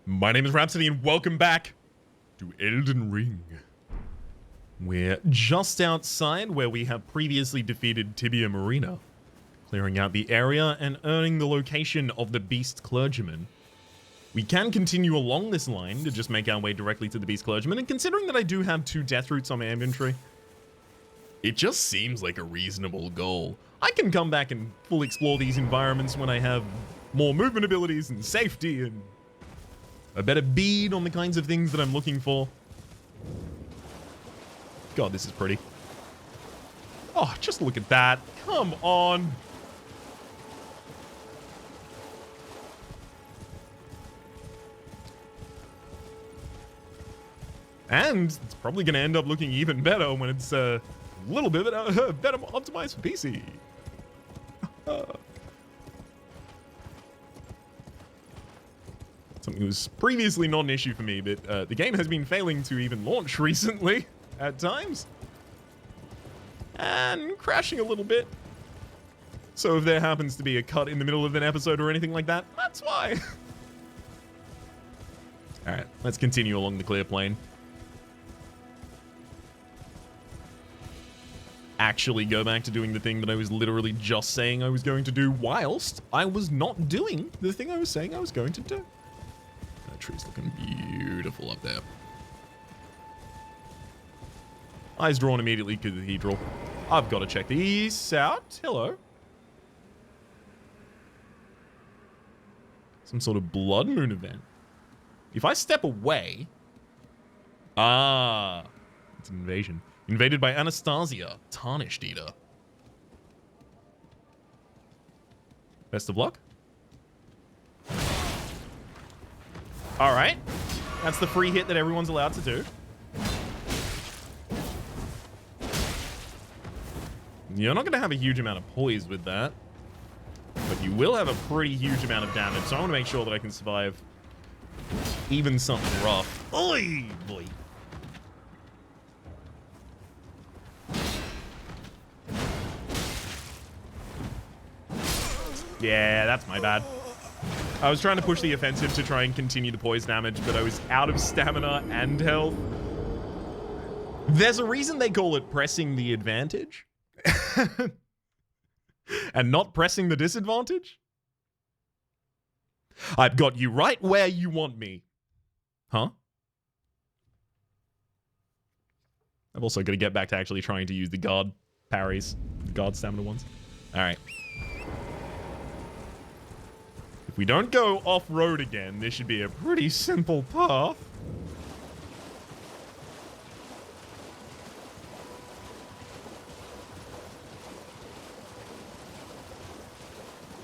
My name is Rhapsody and welcome back to Elden Ring. We're just outside where we have previously defeated Tibia Marina, clearing out the area and earning the location of the Beast Clergyman. We can continue along this line to just make our way directly to the Beast Clergyman, and considering that I do have 2 death roots on my inventory, it just seems like a reasonable goal. I can come back and fully explore these environments when I have more movement abilities and safety and a better bead on the kinds of things that I'm looking for. God, this is pretty. Oh, just look at that. Come on. And it's probably going to end up looking even better when it's a little bit better optimized for PC. Something that was previously not an issue for me, but the game has been failing to even launch recently at times. And crashing a little bit. So if there happens to be a cut in the middle of an episode or anything like that, that's why. Alright, let's continue along the clear plane. Actually go back to doing the thing that I was literally just saying I was going to do whilst I was not doing the thing I was saying I was going to do. That tree's looking beautiful up there. Eyes drawn immediately to the cathedral. I've got to check these out. Hello. Some sort of blood moon event. If I step away... Ah. It's an invasion. Invaded by Anastasia, Tarnished Eater. Best of luck. Alright. That's the free hit that everyone's allowed to do. You're not going to have a huge amount of poise with that. But you will have a pretty huge amount of damage, so I want to make sure that I can survive even something rough. Oy, boy. Yeah, that's my bad. I was trying to push the offensive to try and continue the poise damage, but I was out of stamina and health. There's a reason they call it pressing the advantage. And not pressing the disadvantage. I've got you right where you want me. Huh? I've also got to get back to actually trying to use the guard parries. The guard stamina ones. Alright. If we don't go off-road again, this should be a pretty simple path.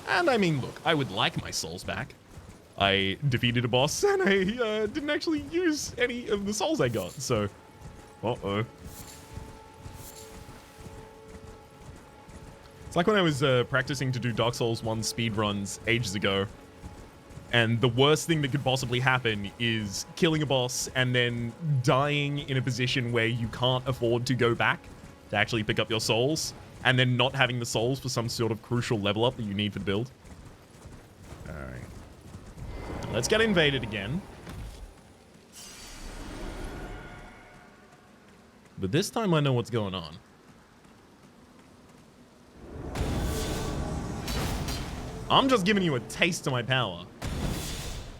And I mean, look, I would like my souls back. I defeated a boss and I didn't actually use any of the souls I got, so... Uh-oh. It's like when I was practicing to do Dark Souls 1 speedruns ages ago. And the worst thing that could possibly happen is killing a boss and then dying in a position where you can't afford to go back to actually pick up your souls. And then not having the souls for some sort of crucial level up that you need for the build. Alright. Let's get invaded again. But this time I know what's going on. I'm just giving you a taste of my power.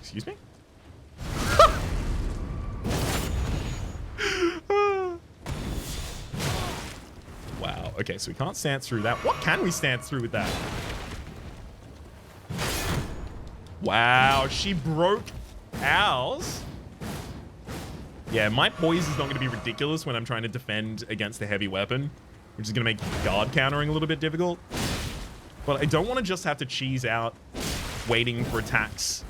Excuse me? Wow. Okay, so we can't stance through that. What can we stance through with that? Wow, she broke ours. Yeah, my poise is not going to be ridiculous when I'm trying to defend against a heavy weapon, which is going to make guard countering a little bit difficult. But I don't want to just have to cheese out waiting for attacks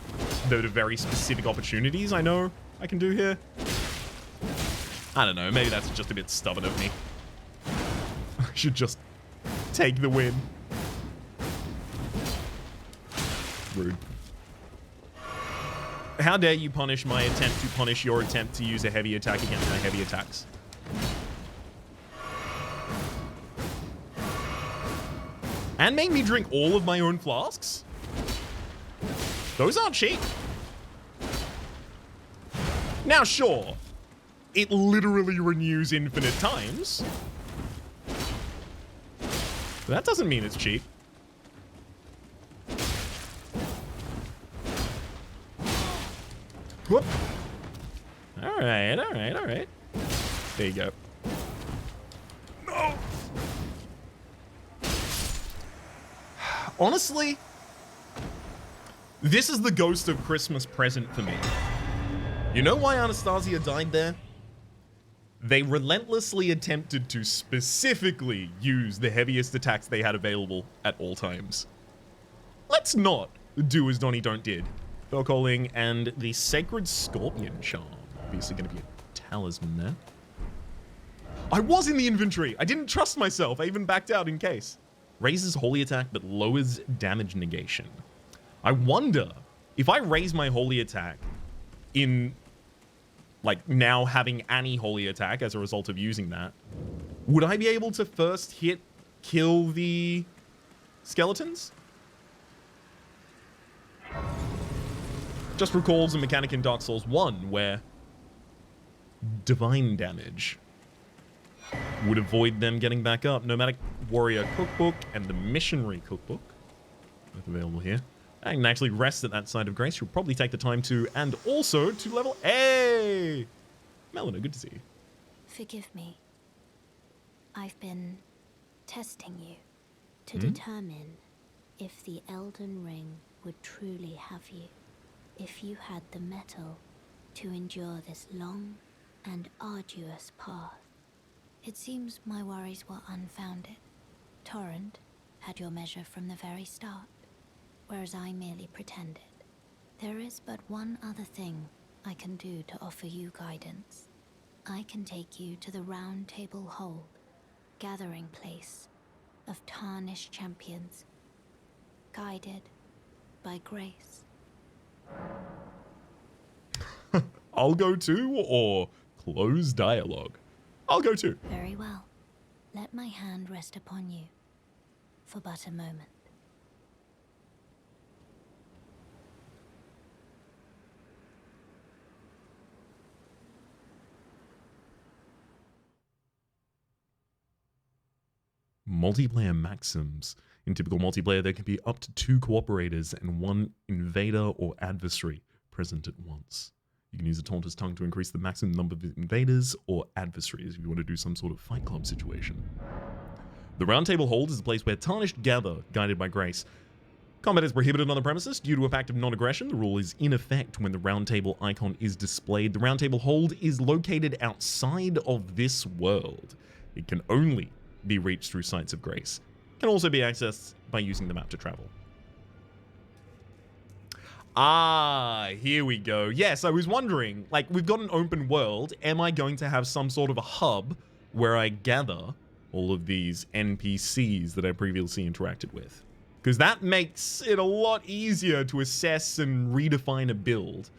that are very specific opportunities I know I can do here. I don't know, maybe that's just a bit stubborn of me. I should just take the win. Rude. How dare you punish my attempt to punish your attempt to use a heavy attack against my heavy attacks? And make me drink all of my own flasks? Those aren't cheap. Now, sure, it literally renews infinite times. But that doesn't mean it's cheap. Whoop. Alright, alright, alright. There you go. No! Honestly, this is the ghost of Christmas present for me. You know why Anastasia died there? They relentlessly attempted to specifically use the heaviest attacks they had available at all times. Let's not do as Donnie Don't did. Bell calling and the Sacred Scorpion Charm. Obviously going to be a talisman there. I was in the inventory. I didn't trust myself. I even backed out in case. Raises holy attack but lowers damage negation. I wonder if I raise my holy attack in, like, now having any holy attack as a result of using that, would I be able to first kill the skeletons? Just recalls a mechanic in Dark Souls 1 where divine damage would avoid them getting back up. Nomadic Warrior Cookbook and the Missionary Cookbook, both available here. I can actually rest at that side of grace. You'll probably take the time to, and also to level. Hey! Melina, good to see you. Forgive me. I've been testing you to determine if the Elden Ring would truly have you. If you had the mettle to endure this long and arduous path. It seems my worries were unfounded. Torrent had your measure from the very start, whereas I merely pretended. There is but one other thing I can do to offer you guidance. I can take you to the Roundtable Hold, gathering place of tarnished champions, guided by grace. I'll go too, or close dialogue. I'll go too. Very well. Let my hand rest upon you for but a moment. Multiplayer maxims. In typical multiplayer, there can be up to 2 cooperators and 1 invader or adversary present at once. You can use a Taunter's Tongue to increase the maximum number of invaders or adversaries if you want to do some sort of fight club situation. The Roundtable Hold is a place where tarnished gather, guided by grace. Combat is prohibited on the premises due to a pact of non-aggression. The rule is in effect when the Roundtable icon is displayed. The Roundtable Hold is located outside of this world. It can only be reached through sites of grace. It can also be accessed by using the map to travel. Ah, here we go. Yes, I was wondering, like, we've got an open world. Am I going to have some sort of a hub where I gather all of these NPCs that I previously interacted with? Because that makes it a lot easier to assess and redefine a build.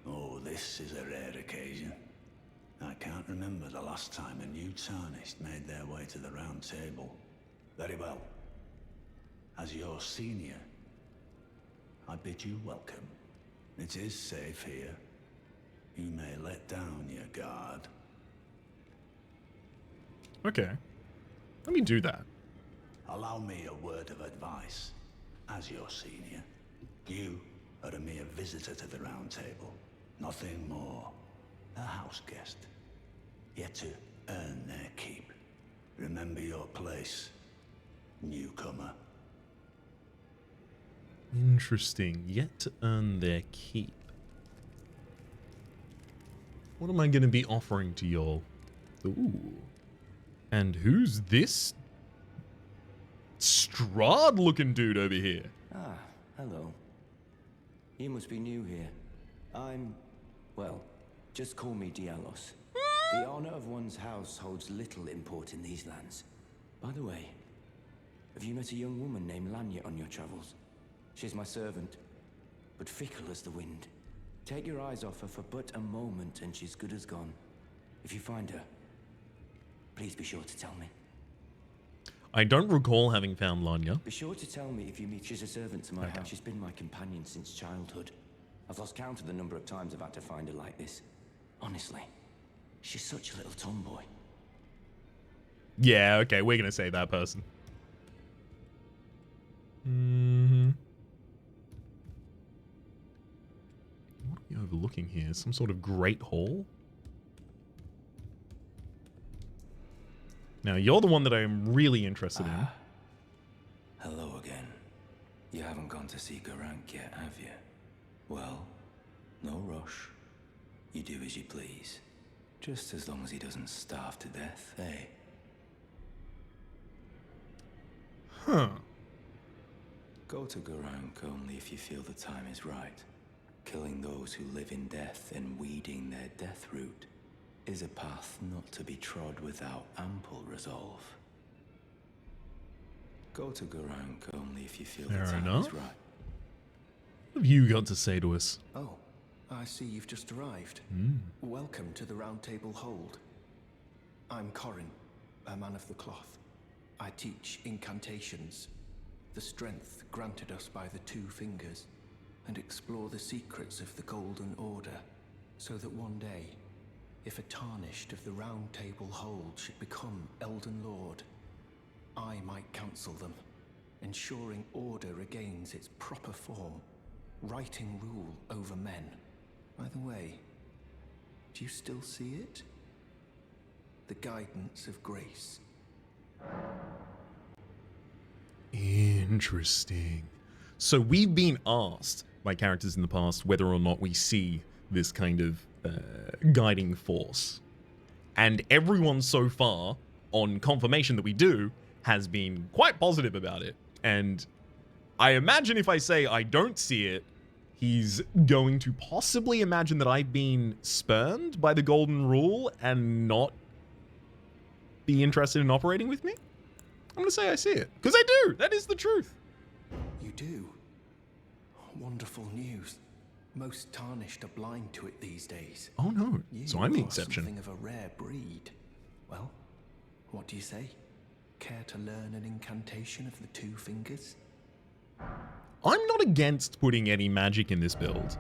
Oh, this is a rare occasion. I can't remember the last time a new tarnished made their way to the round table. Very well. As your senior, I bid you welcome. It is safe here. You may let down your guard. Okay. Let me do that. Allow me a word of advice. As your senior, you are a mere visitor to the round table. Nothing more. A house guest. Yet to earn their keep. Remember your place, newcomer. Interesting. Yet to earn their keep. What am I going to be offering to y'all? Ooh. And who's this Strahd-looking dude over here? Ah, hello. You must be new here. Well, just call me Dialos. The honor of one's house holds little import in these lands. By the way, have you met a young woman named Lanya on your travels? She's my servant, but fickle as the wind. Take your eyes off her for but a moment and she's good as gone. If you find her, please be sure to tell me. I don't recall having found Lanya. Be sure to tell me if you meet. She's a servant to my house. She's been my companion since childhood. I've lost count of the number of times I've had to find her like this. Honestly, she's such a little tomboy. Yeah, okay, we're gonna say that person. Mm-hmm. What are we overlooking here? Some sort of great hall? Now, you're the one that I'm really interested in. Hello again. You haven't gone to see Garank yet, have you? Well, no rush. You do as you please. Just as long as he doesn't starve to death, eh? Huh. Go to Garank only if you feel the time is right. Killing those who live in death and weeding their death root is a path not to be trod without ample resolve. Go to Garank only if you feel the time is right. What have you got to say to us? Oh, I see you've just arrived. Welcome to the Roundtable Hold. I'm Corin, a man of the cloth. I teach incantations, the strength granted us by the Two Fingers, and explore the secrets of the Golden Order, so that one day, if a tarnished of the Roundtable Hold should become Elden Lord, I might counsel them, ensuring order regains its proper form, righting rule over men. By the way, do you still see it? The guidance of grace. Interesting. So we've been asked by characters in the past whether or not we see this kind of guiding force. And everyone so far, on confirmation that we do, has been quite positive about it. And I imagine if I say I don't see it, he's going to possibly imagine that I've been spurned by the Golden Rule and not be interested in operating with me. I'm going to say I see it. Because I do! That is the truth. You do? Wonderful news. Most tarnished are blind to it these days. Oh no, so I'm the are exception. Something of a rare breed. Well, what do you say? Care to learn an incantation of the Two Fingers? I'm not against putting any magic in this build.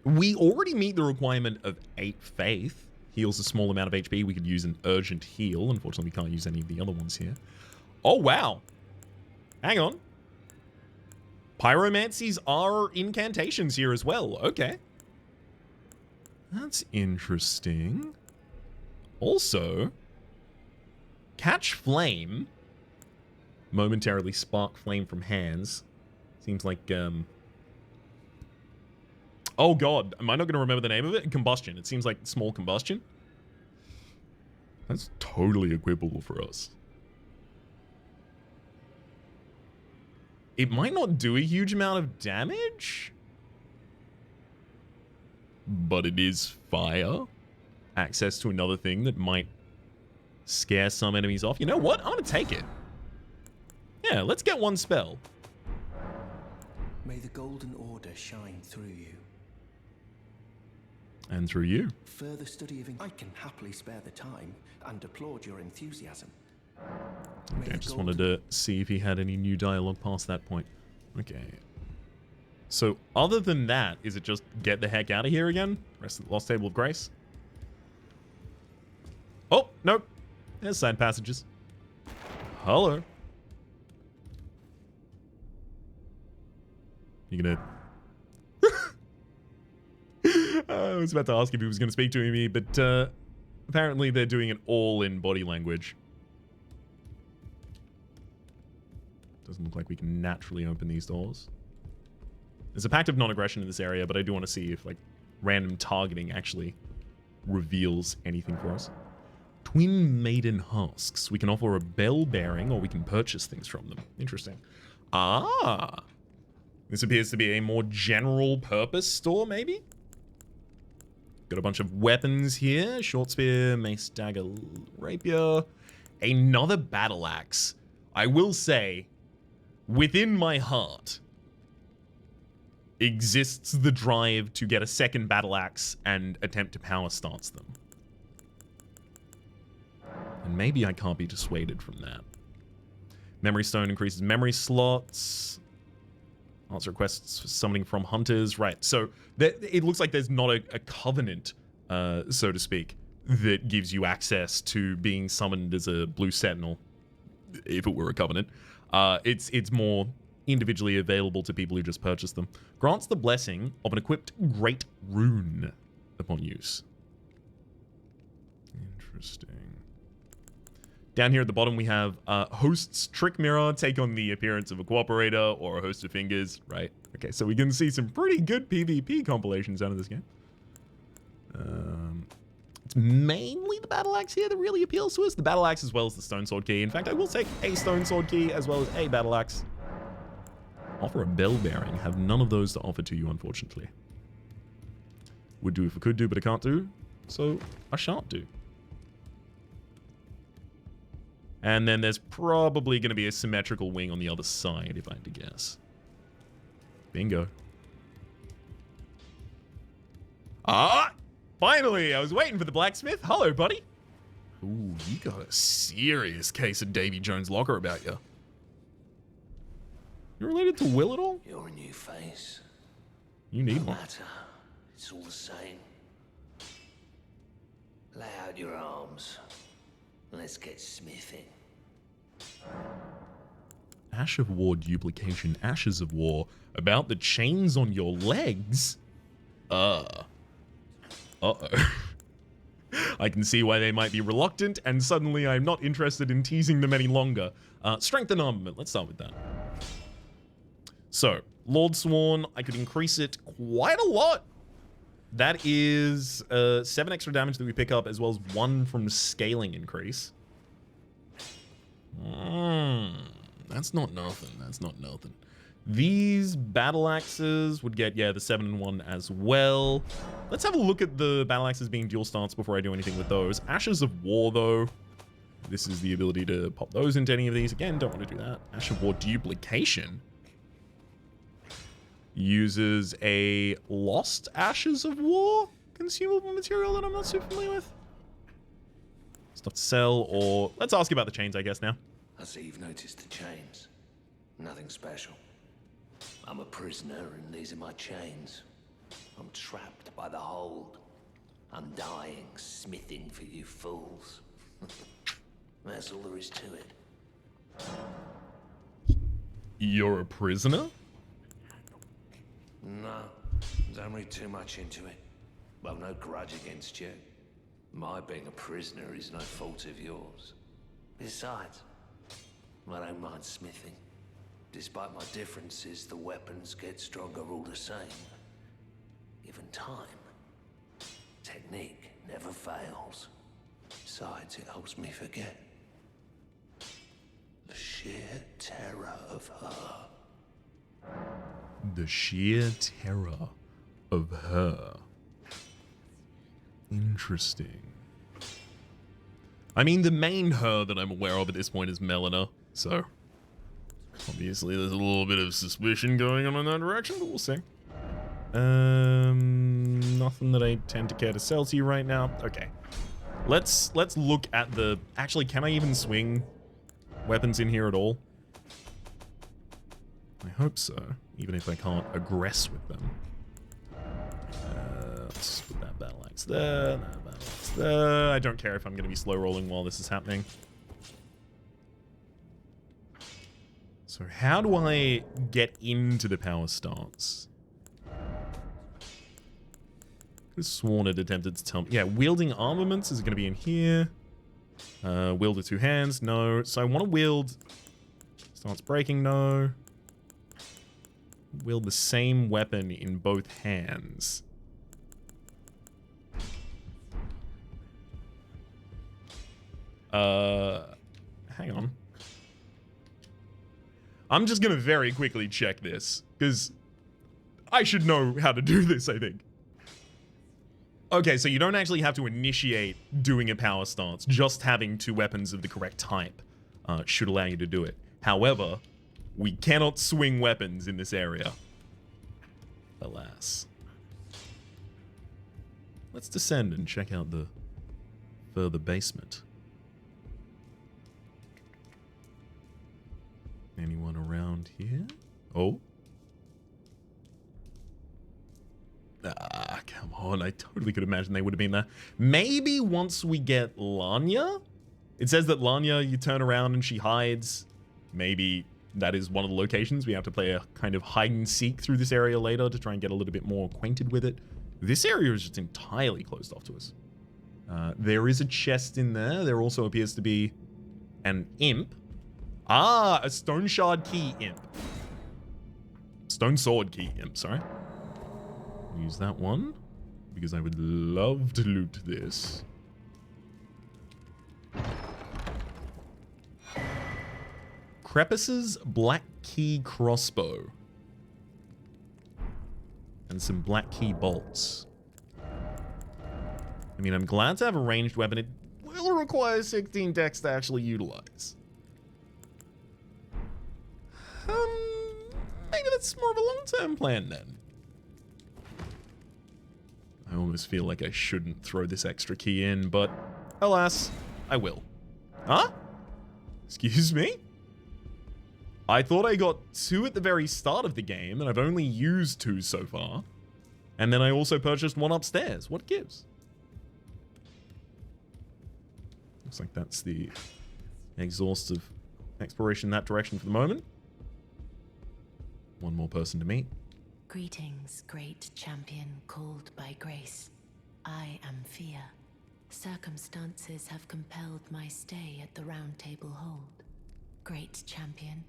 We already meet the requirement of 8 faith. Heals a small amount of HP. We could use an urgent heal. Unfortunately, we can't use any of the other ones here. Oh, wow. Hang on. Pyromancies are incantations here as well. Okay. That's interesting. Also, catch flame. Momentarily spark flame from hands. Seems like, oh god, am I not going to remember the name of it? Combustion. It seems like small combustion. That's totally equipable for us. It might not do a huge amount of damage, but it is fire. Access to another thing that might scare some enemies off. You know what? I'm going to take it. Yeah, let's get one spell. May the Golden Order shine through you. And through you. Further study of... I can happily spare the time and applaud your enthusiasm. Okay, I just wanted to see if he had any new dialogue past that point. Okay. So, other than that, is it just get the heck out of here again? Rest of the Lost Table of Grace? Oh, nope. There's side passages. Hello. You gonna... I was about to ask if he was going to speak to me, but apparently they're doing it all in body language. Doesn't look like we can naturally open these doors. There's a pact of non-aggression in this area, but I do want to see if like random targeting actually reveals anything for us. Twin Maiden Husks. We can offer a bell bearing or we can purchase things from them. Interesting. Ah! This appears to be a more general purpose store, maybe? Got a bunch of weapons here. Short spear, mace, dagger, rapier. Another battle axe. I will say, within my heart, exists the drive to get a second battle axe and attempt to power stance them. And maybe I can't be dissuaded from that. Memory stone increases memory slots. Answer requests for summoning from hunters. Right, so it looks like there's not a covenant, so to speak, that gives you access to being summoned as a blue sentinel, if it were a covenant. It's more individually available to people who just purchase them. Grants the blessing of an equipped great rune upon use. Interesting. Down here at the bottom, we have host's trick mirror. Take on the appearance of a cooperator or a host of fingers. Right. Okay, so we can see some pretty good PvP compilations out of this game. It's mainly the battle axe here that really appeals to us. The battle axe as well as the stone sword key. In fact, I will take a stone sword key as well as a battle axe. Offer a bell bearing. Have none of those to offer to you, unfortunately. Would do if I could do, but I can't do. So I shan't do. And then there's probably going to be a symmetrical wing on the other side, if I had to guess. Bingo. Ah! Finally! I was waiting for the blacksmith. Hello, buddy. Ooh, you got a serious case of Davy Jones' locker about you. You related to Will at all? You're a new face. You need No one. matter. It's all the same. Lay out your arms. Let's get smithing. Ash of War duplication. Ashes of War. About the chains on your legs? Uh-oh. I can see why they might be reluctant, and suddenly I'm not interested in teasing them any longer. Strength and armament. Let's start with that. So, Lord Sworn, I could increase it quite a lot. That is 7 extra damage that we pick up, as well as 1 from scaling increase. That's not nothing. That's not nothing. These battle axes would get, yeah, the 7 and 1 as well. Let's have a look at the battle axes being dual stance before I do anything with those. Ashes of War, though. This is the ability to pop those into any of these. Again, don't want to do that. Ash of War duplication. Uses a lost Ashes of War consumable material that I'm not super familiar with. Stuff to sell, or let's ask about the chains, I guess, now. I see you've noticed the chains. Nothing special. I'm a prisoner and these are my chains. I'm trapped by the hold. I'm dying, smithing for you fools. That's all there is to it. You're a prisoner? No, don't read too much into it. Well, no grudge against you. My being a prisoner is no fault of yours. Besides, I don't mind smithing. Despite my differences, the weapons get stronger all the same. Given time, technique never fails. Besides, it helps me forget the sheer terror of her. The sheer terror of her. Interesting. I mean, the main her that I'm aware of at this point is Melina, so obviously there's a little bit of suspicion going on in that direction, but we'll see. Nothing that I tend to care to sell to you right now. Okay. Let's look at the... Actually, can I even swing weapons in here at all? I hope so, even if I can't aggress with them. Let's put that battle axe there, that battle axe there. I don't care if I'm going to be slow rolling while this is happening. So how do I get into the power stance? I could have sworn it attempted to tell me. Yeah, wielding armaments is going to be in here. Wield with 2 hands, no. So I want to wield... Starts breaking, no. Wield the same weapon in both hands. Hang on. I'm just gonna very quickly check this, because I should know how to do this, I think. Okay, so you don't actually have to initiate doing a power stance. Just having 2 weapons of the correct type should allow you to do it. However, we cannot swing weapons in this area. Alas. Let's descend and check out the further basement. Anyone around here? Oh. Ah, come on. I totally could imagine they would have been there. Maybe once we get Lanya? It says that Lanya, you turn around and she hides. Maybe that is one of the locations. We have to play a kind of hide and seek through this area later to try and get a little bit more acquainted with it. This area is just entirely closed off to us. There is a chest in there. There also appears to be an imp. Ah, a stone shard key imp. Stone sword key imp, sorry. Use that one because I would love to loot this. Crepus's black key crossbow. And some black key bolts. I mean, I'm glad to have a ranged weapon. It will require 16 dex to actually utilize. Maybe that's more of a long-term plan then. I almost feel like I shouldn't throw this extra key in, but alas, I will. Huh? Excuse me? I thought I got 2 at the very start of the game, and I've only used 2 so far. And then I also purchased 1 upstairs. What gives? Looks like that's the exhaustive exploration in that direction for the moment. 1 more person to meet. Greetings, great champion called by grace. I am Fear. Circumstances have compelled my stay at the Roundtable Hold. Great champion,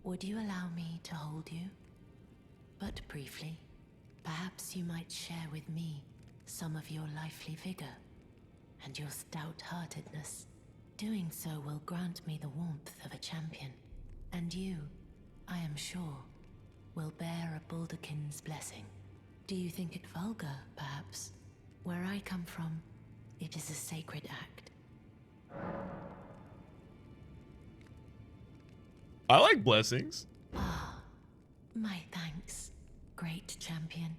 would you allow me to hold you? But briefly, perhaps you might share with me some of your lively vigor and your stout-heartedness. Doing so will grant me the warmth of a champion, and you, I am sure, will bear a Baldakin's blessing. Do you think it vulgar, perhaps? Where I come from, it is a sacred act. I like blessings. Ah, my thanks, great champion.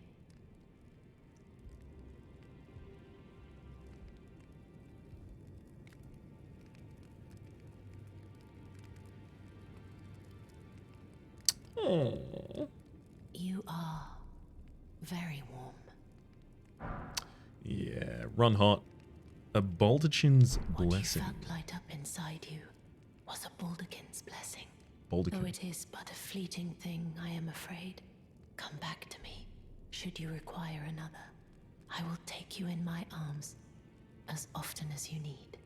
Aww. You are very warm. Yeah, run hot. A Baldachin's blessing. What you felt light up inside you was a Baldakin's blessing. Baldakin. Though it is but a fleeting thing, I am afraid. Come back to me, should you require another. I will take you in my arms as often as you need.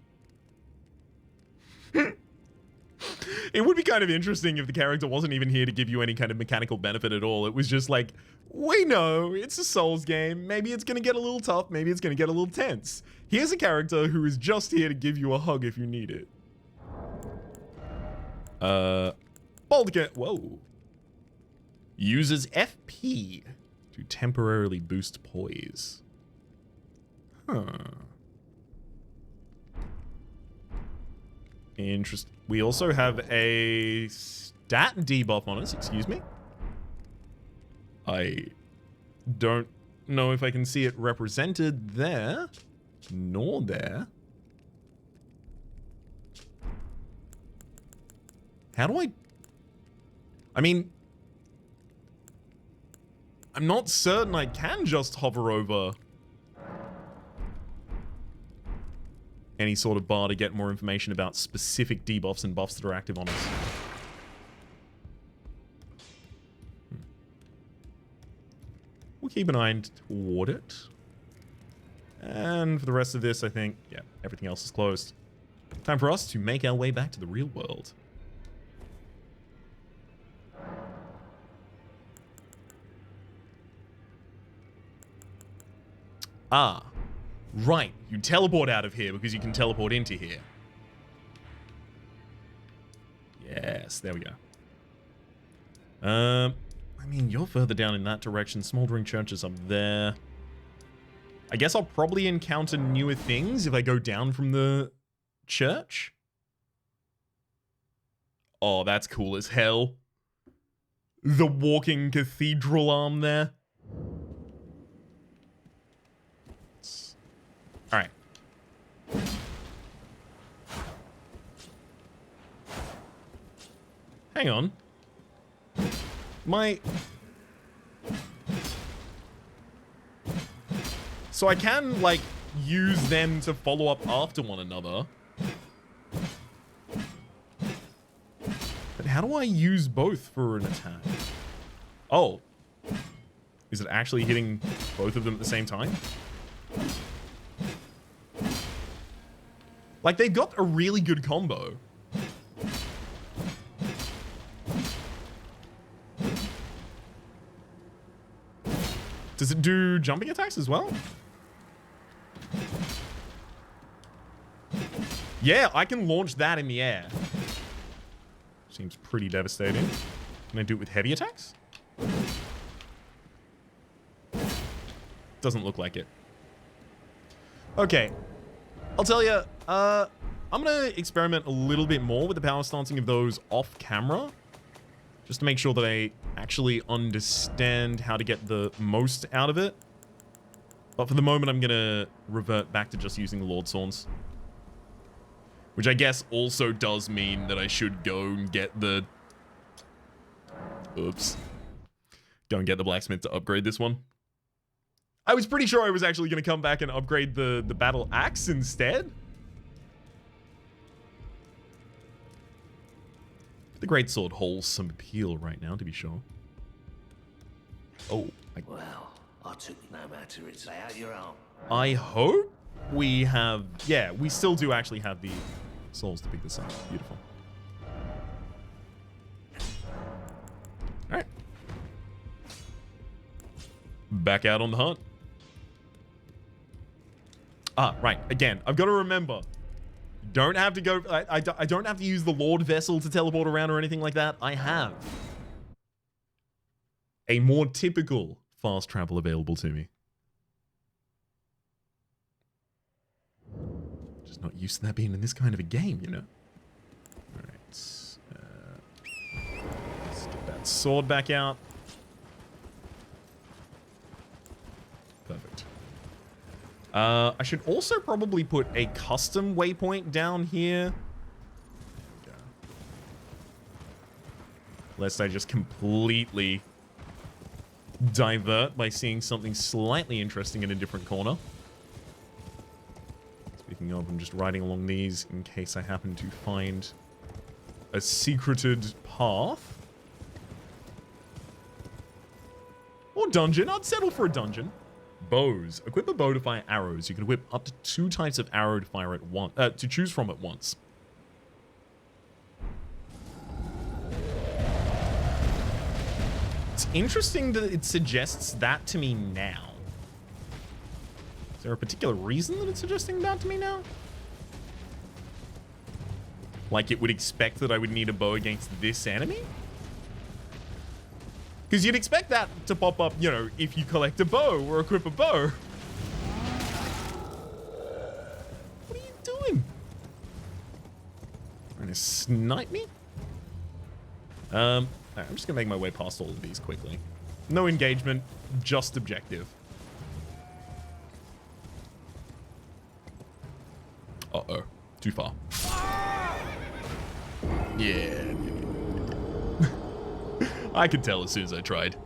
It would be kind of interesting if the character wasn't even here to give you any kind of mechanical benefit at all. It was just like, we know it's a Souls game. Maybe it's going to get a little tough. Maybe it's going to get a little tense. Here's a character who is just here to give you a hug if you need it. Baldakin. Whoa. Uses FP to temporarily boost poise. Huh. Interesting. We also have a stat debuff on us, excuse me. I don't know if I can see it represented there, nor there. How do I mean, I'm not certain I can just hover over any sort of bar to get more information about specific debuffs and buffs that are active on us. We'll keep an eye toward it. And for the rest of this, I think, yeah, everything else is closed. Time for us to make our way back to the real world. Ah. Right, you teleport out of here because you can teleport into here. Yes, there we go. I mean, you're further down in that direction. Smoldering Church is up there. I guess I'll probably encounter newer things if I go down from the church. Oh, that's cool as hell. The walking cathedral arm there. All right. Hang on. So I can, like, use them to follow up after one another. But how do I use both for an attack? Oh. Is it actually hitting both of them at the same time? Like, they've got a really good combo. Does it do jumping attacks as well? Yeah, I can launch that in the air. Seems pretty devastating. Can I do it with heavy attacks? Doesn't look like it. Okay. I'll tell you, I'm gonna experiment a little bit more with the power stancing of those off camera. Just to make sure that I actually understand how to get the most out of it. But for the moment, I'm gonna revert back to just using the Lord Sworns. Which I guess also does mean that I should go and get the... Oops. Go and get the blacksmith to upgrade this one. I was pretty sure I was actually going to come back and upgrade the battle axe instead. The greatsword holds some appeal right now, to be sure. Oh. Well, I took no matter it's out your own. I hope we have... Yeah, we still do actually have the souls to pick this up. Beautiful. Alright. Back out on the hunt. Ah, right. Again, I've got to remember. Don't have to go... I don't have to use the Lord Vessel to teleport around or anything like that. I have a more typical fast travel available to me. Just not used to that being in this kind of a game, you know? Alright. Let's get that sword back out. Perfect. I should also probably put a custom waypoint down here. There we go. Lest I just completely divert by seeing something slightly interesting in a different corner. Speaking of, I'm just riding along these in case I happen to find a secreted path. Or dungeon. I'd settle for a dungeon. Bows. Equip a bow to fire arrows. You can equip up to 2 types of arrow to fire at once. To choose from at once. It's interesting that it suggests that to me now. Is there a particular reason that it's suggesting that to me now? Like it would expect that I would need a bow against this enemy? Because you'd expect that to pop up, you know, if you collect a bow or equip a bow. What are you doing? Trying to snipe me? I'm just gonna make my way past all of these quickly. No engagement, just objective. Uh-oh. Too far. Yeah. I could tell as soon as I tried.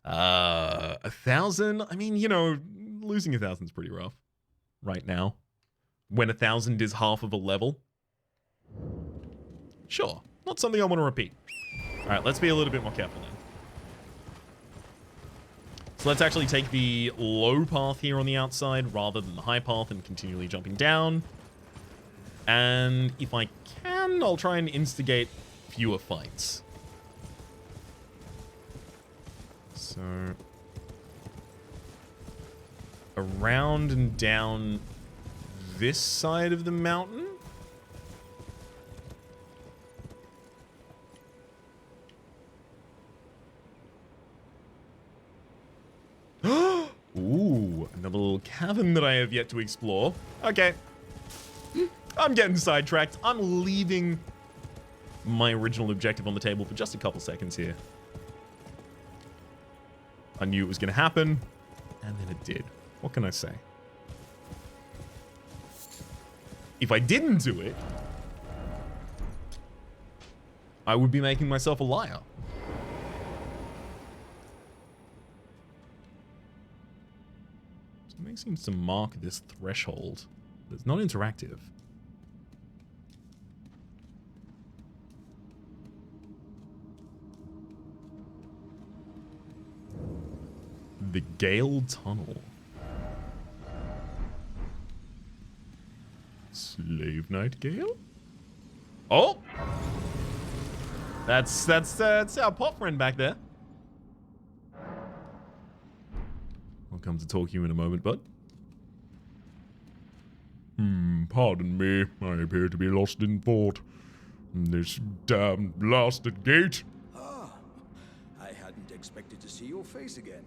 1,000? I mean, you know, losing 1,000 is pretty rough right now. When 1,000 is half of a level. Sure. Not something I want to repeat. Alright, let's be a little bit more careful then. So let's actually take the low path here on the outside rather than the high path and continually jumping down. And if I can, I'll try and instigate fewer fights. So, around and down this side of the mountain. Ooh, another little cavern that I have yet to explore. Okay. I'm getting sidetracked. I'm leaving my original objective on the table for just a couple seconds here. I knew it was going to happen, and then it did. What can I say? If I didn't do it, I would be making myself a liar. Something seems to mark this threshold. It's not interactive. The Gale Tunnel. Slave Knight Gale? Oh! That's our pot friend back there. I'll come to talk to you in a moment, bud. Pardon me. I appear to be lost in thought. This damn blasted gate. Ah, I hadn't expected to see your face again.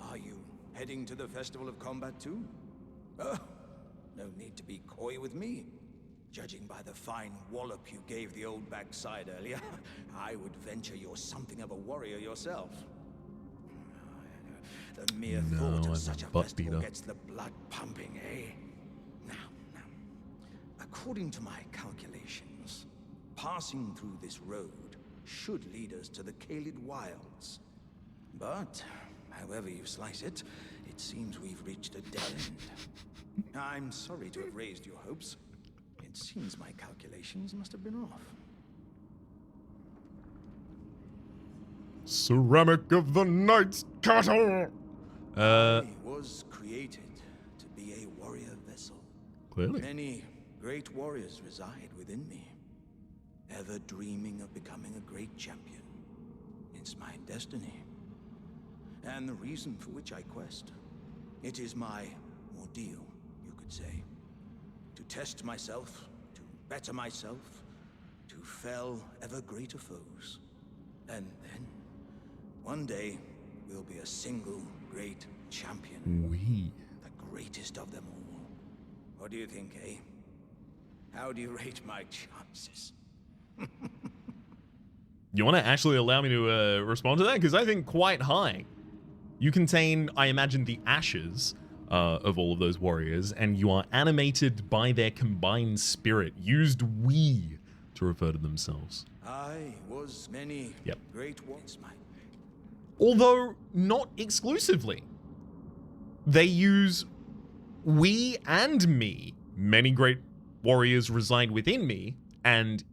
Are you heading to the Festival of Combat too? Oh, no need to be coy with me. Judging by the fine wallop you gave the old backside earlier, I would venture you're something of a warrior yourself. The mere thought of such a festival gets the blood pumping, eh? Now, according to my calculations, passing through this road should lead us to the Kaled Wilds. But, however you slice it, it seems we've reached a dead end. I'm sorry to have raised your hopes. It seems my calculations must have been off. Ceramic of the Night's Cattle! I was created to be a warrior vessel. Clearly. Many great warriors reside within me, ever dreaming of becoming a great champion. It's my destiny, and the reason for which I quest. It is my ordeal, you could say. To test myself, to better myself, to fell ever greater foes. And then, one day, we'll be a single great champion. The greatest of them all. What do you think, eh? How do you rate my chances? You want to actually allow me to respond to that? Because I think quite high. You contain, I imagine, the ashes of all of those warriors, and you are animated by their combined spirit, used we to refer to themselves. I was many great warriors. Although not exclusively. They use we and me. Many great warriors reside within me, and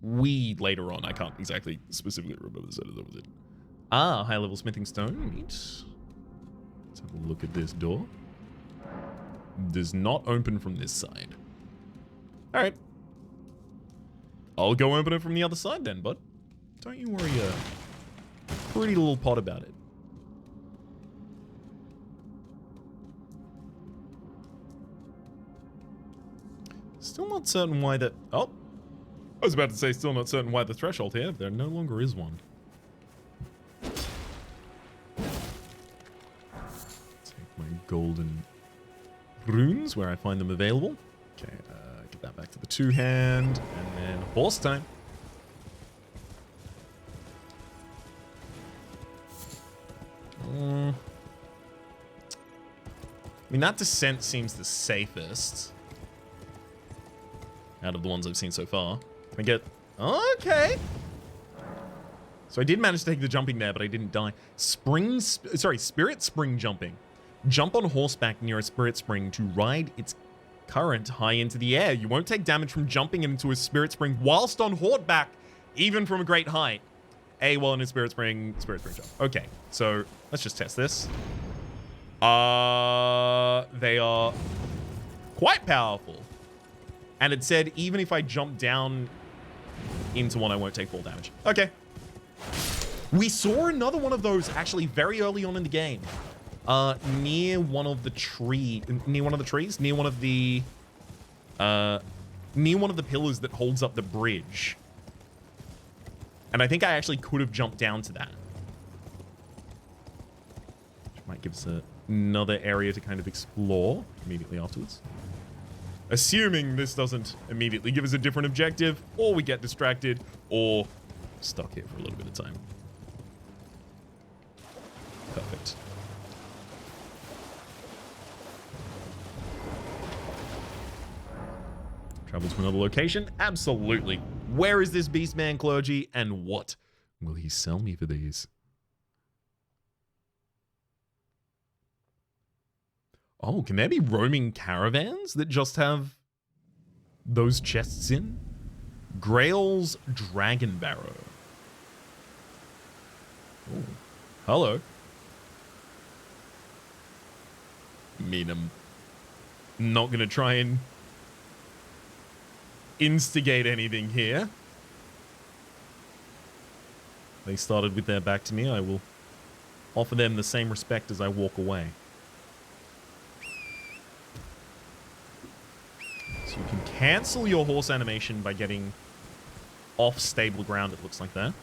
we later on. I can't exactly specifically remember the sentence that was it. Ah, high level smithing stone. Neat. Let's have a look at this door. Does not open from this side. Alright. I'll go open it from the other side then, bud. Don't you worry a pretty little pot about it. Still not certain why that... Oh! I was about to say still not certain why the threshold here. There no longer is one. Take my golden runes where I find them available. Okay, get that back to the two-hand, and then horse time. I mean, that descent seems the safest out of the ones I've seen so far. Can I get... Okay. So I did manage to take the jumping there, but I didn't die. Spirit spring jumping. Jump on horseback near a spirit spring to ride its current high into the air. You won't take damage from jumping into a spirit spring whilst on horseback, even from a great height. While in a spirit spring jump. Okay, so let's just test this. They are quite powerful. And it said even if I jump down into one, I won't take full damage. Okay. We saw another one of those actually very early on in the game. Near one of the pillars that holds up the bridge. And I think I actually could have jumped down to that. Which might give us another area to kind of explore immediately afterwards. Assuming this doesn't immediately give us a different objective, or we get distracted, or stuck here for a little bit of time. Perfect. Travel to another location? Absolutely. Where is this Beastman clergy, and what will he sell me for these? Oh, can there be roaming caravans that just have those chests in? Grail's Dragon Barrow. Oh, hello. I mean, I'm not going to try and instigate anything here. They started with their back to me. I will offer them the same respect as I walk away. So you can cancel your horse animation by getting off stable ground, it looks like there.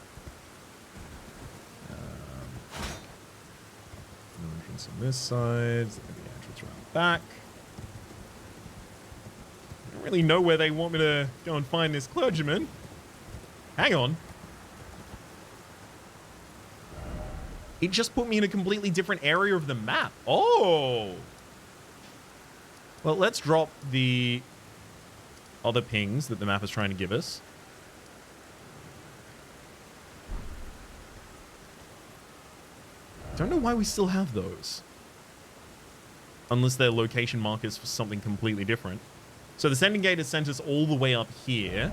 No entrance on this side. So maybe entrance around the back. I don't really know where they want me to go and find this clergyman. Hang on. It just put me in a completely different area of the map. Oh! Well, let's drop the other pings that the map is trying to give us. Don't know why we still have those. Unless they're location markers for something completely different. So the sending gate has sent us all the way up here.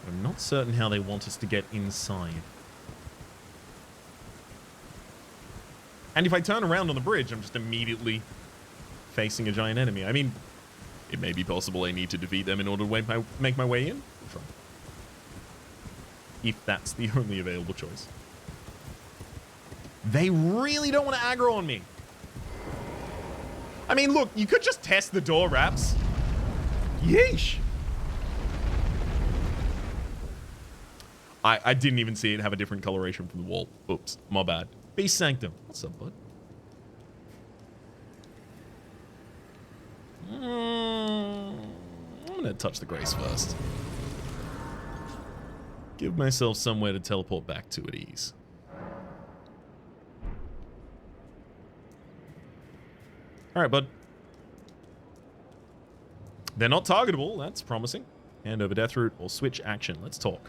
I'm not certain how they want us to get inside. And if I turn around on the bridge, I'm just immediately facing a giant enemy. I mean, it may be possible I need to defeat them in order to make my way in. I'll try. If that's the only available choice. They really don't want to aggro on me. I mean, look, you could just test the door, Raps. Yeesh. I didn't even see it have a different coloration from the wall. Oops, my bad. Beast Sanctum. What's up, bud? I'm gonna touch the Grace first. Give myself somewhere to teleport back to at ease. Alright, bud. They're not targetable. That's promising. Hand over Deathroot or switch action. Let's talk.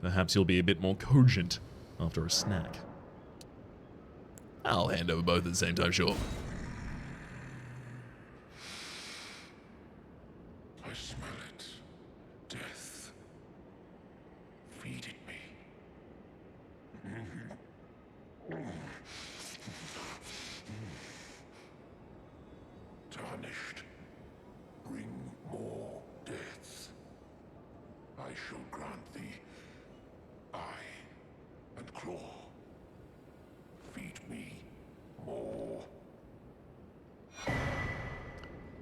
Perhaps you'll be a bit more cogent after a snack. I'll hand over both at the same time, sure. I smell it. Death. Feeding me. Tarnished. Bring more death. I shall grant thee eye and claw. Feed me more.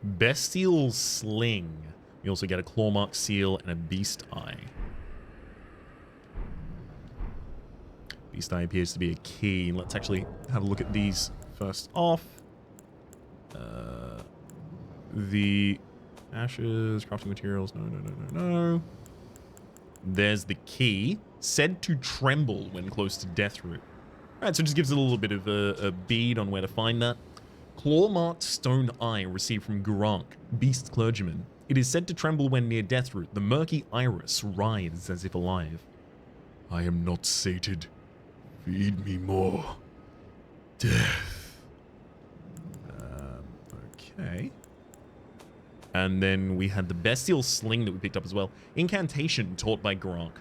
Bestial Sling. You also get a claw mark seal and a beast eye. Beast eye appears to be a key. Let's actually have a look at these first off. The ashes, crafting materials. No. There's the key. Said to tremble when close to Deathroot. Alright, so it just gives it a little bit of a bead on where to find that. Claw-marked stone eye received from Gurank, beast clergyman. It is said to tremble when near Deathroot. The murky iris writhes as if alive. I am not sated. Feed me more. Death. Okay. And then we had the bestial sling that we picked up as well. Incantation taught by Gurank.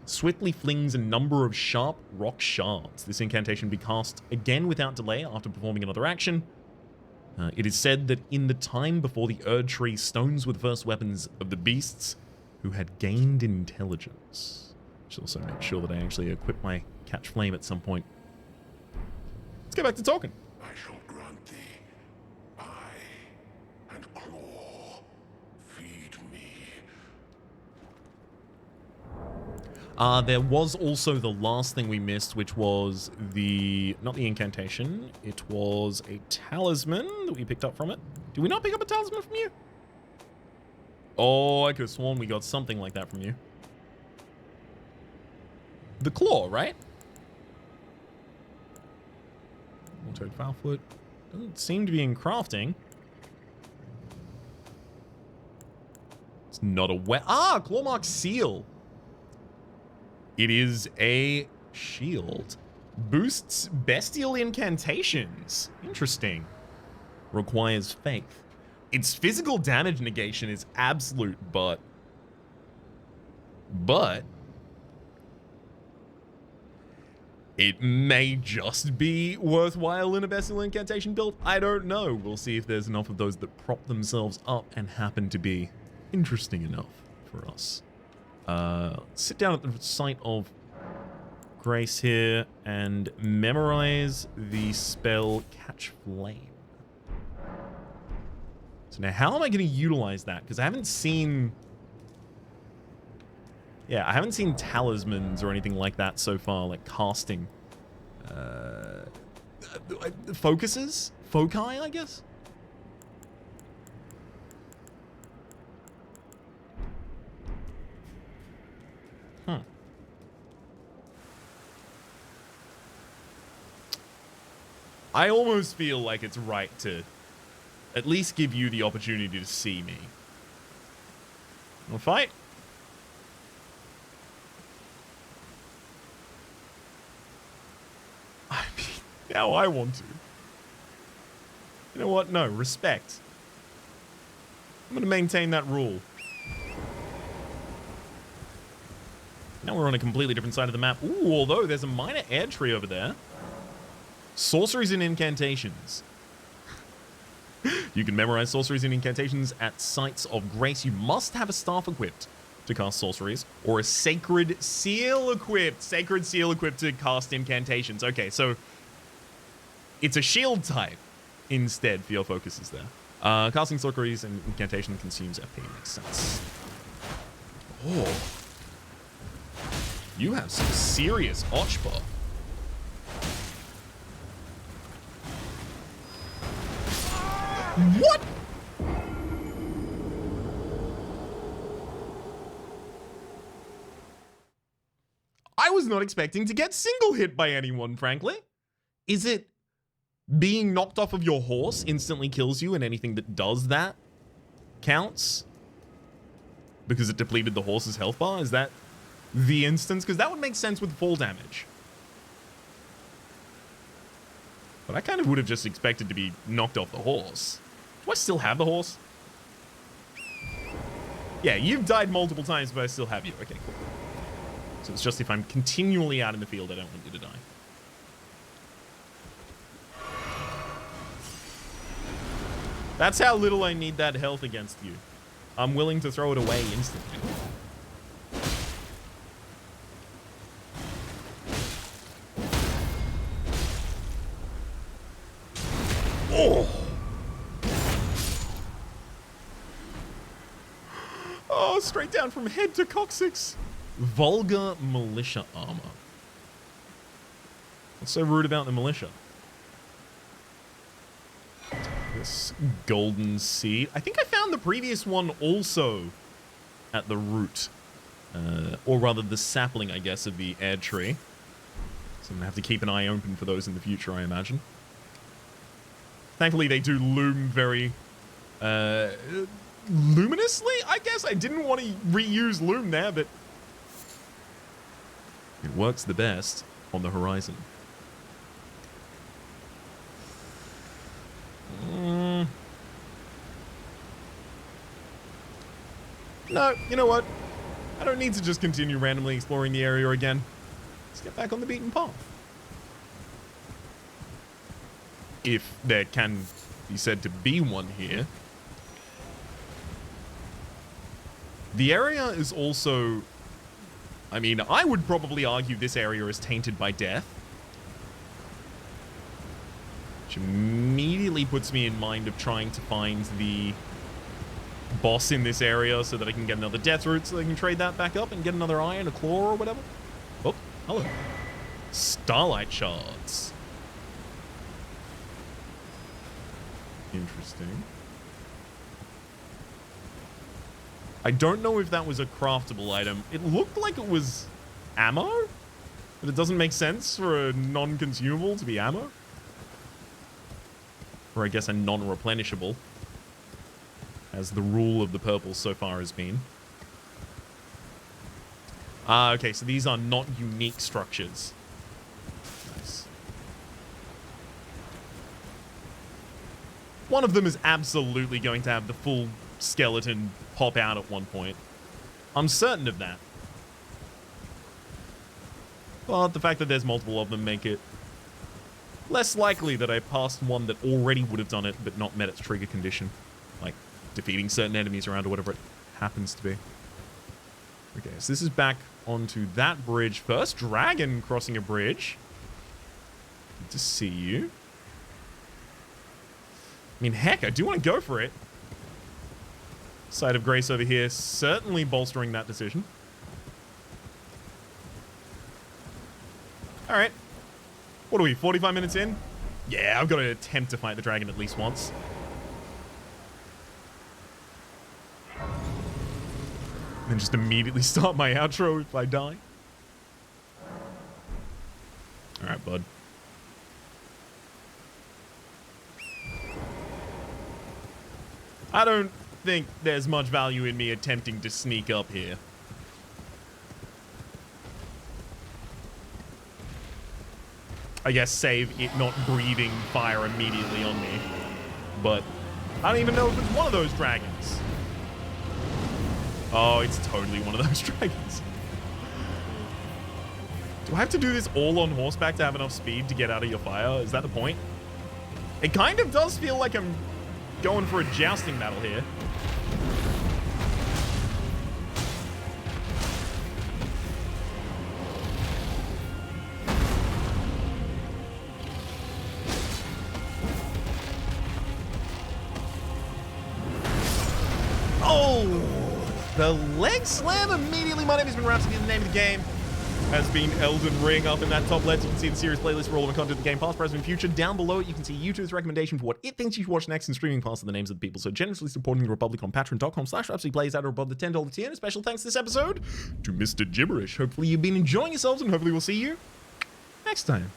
Swiftly flings a number of sharp rock shards. This incantation be cast again without delay after performing another action. It is said that in the time before the Erd Tree, stones were the first weapons of the beasts who had gained intelligence. I should also make sure that I actually equip my catch flame at some point. Let's get back to talking. I shall grant thee eye and claw. Feed me. There was also the last thing we missed, which was the... not the incantation. It was a talisman that we picked up from it. Did we not pick up a talisman from you? Oh, I could have sworn we got something like that from you. The claw, right? One-toed foulfoot. Doesn't seem to be in crafting. not a clawmark seal. It is a shield. Boosts bestial incantations. Interesting. Requires faith. Its physical damage negation is absolute, but it may just be worthwhile in a bestial incantation build. I don't know. We'll see if there's enough of those that prop themselves up and happen to be interesting enough for us. Sit down at the site of Grace here and memorize the spell Catch Flame. So now how am I going to utilize that? Because I haven't seen... Yeah, I haven't seen talismans or anything like that so far, like casting. Focuses? Foci, I guess? Huh. I almost feel like it's right to at least give you the opportunity to see me. Wanna fight? I mean, now I want to. You know what? No, respect. I'm gonna maintain that rule. Now we're on a completely different side of the map. Ooh, although there's a minor air tree over there. Sorceries and incantations. You can memorize sorceries and incantations at sites of grace. You must have a staff equipped to cast sorceries, or a sacred seal equipped. Sacred seal equipped to cast incantations. Okay, so it's a shield type instead for your focuses there. Casting sorceries and incantation consumes FP. Makes sense. Oh. You have some serious ochba. What? I was not expecting to get single hit by anyone, frankly. Is it being knocked off of your horse instantly kills you and anything that does that counts? Because it depleted the horse's health bar? Is that the instance? Because that would make sense with fall damage. But I kind of would have just expected to be knocked off the horse. Do I still have the horse? Yeah, you've died multiple times, but I still have you. Okay, cool. So it's just if I'm continually out in the field, I don't want you to die. That's how little I need that health against you. I'm willing to throw it away instantly. Oh! Oh, straight down from head to coccyx. Vulgar militia armor. What's so rude about the militia? This golden seed. I think I found the previous one also at the root. Or rather the sapling, I guess, of the air tree. So I'm gonna have to keep an eye open for those in the future, I imagine. Thankfully, they do loom very luminously, I guess. I didn't want to reuse loom there, but it works the best on the horizon. No, you know what? I don't need to just continue randomly exploring the area again. Let's get back on the beaten path. If there can be said to be one here. The area is also... I mean, I would probably argue this area is tainted by death. Which immediately puts me in mind of trying to find the boss in this area so that I can get another death root so I can trade that back up and get another eye and a claw or whatever. Oh, hello. Starlight shards. Interesting. I don't know if that was a craftable item. It looked like it was ammo, but it doesn't make sense for a non-consumable to be ammo. Or I guess a non-replenishable. as the rule of the purple so far has been. Okay, so these are not unique structures. Nice. One of them is absolutely going to have the full skeleton pop out at one point. I'm certain of that. But the fact that there's multiple of them make it less likely that I passed one that already would have done it but not met its trigger condition. Like defeating certain enemies around or whatever it happens to be. Okay, so this is back onto that bridge. First dragon crossing a bridge. Good to see you. I mean, heck, I do want to go for it. Side of Grace over here, certainly bolstering that decision. All right. What are we, 45 minutes in? Yeah, I've got to attempt to fight the dragon at least once. And just immediately start my outro if I die. All right, bud. I don't think there's much value in me attempting to sneak up here. I guess save it not breathing fire immediately on me. But I don't even know if it's one of those dragons. Oh, it's totally one of those dragons. Do I have to do this all on horseback to have enough speed to get out of your fire? Is that the point? It kind of does feel like I'm going for a jousting battle here. The leg slam immediately. My name has been Rhapsody. The name of the game has been Elden Ring. Up in that top left, you can see the series playlist for all of the content of the game, past, present, and future. Down below it, you can see YouTube's recommendation for what it thinks you should watch next and streaming past of the names of the people so generously supporting the Republic on patreon.com/RhapsodyPlays at or above the $10 tier. And a special thanks this episode to Mr. Gibberish. Hopefully you've been enjoying yourselves, and hopefully we'll see you next time.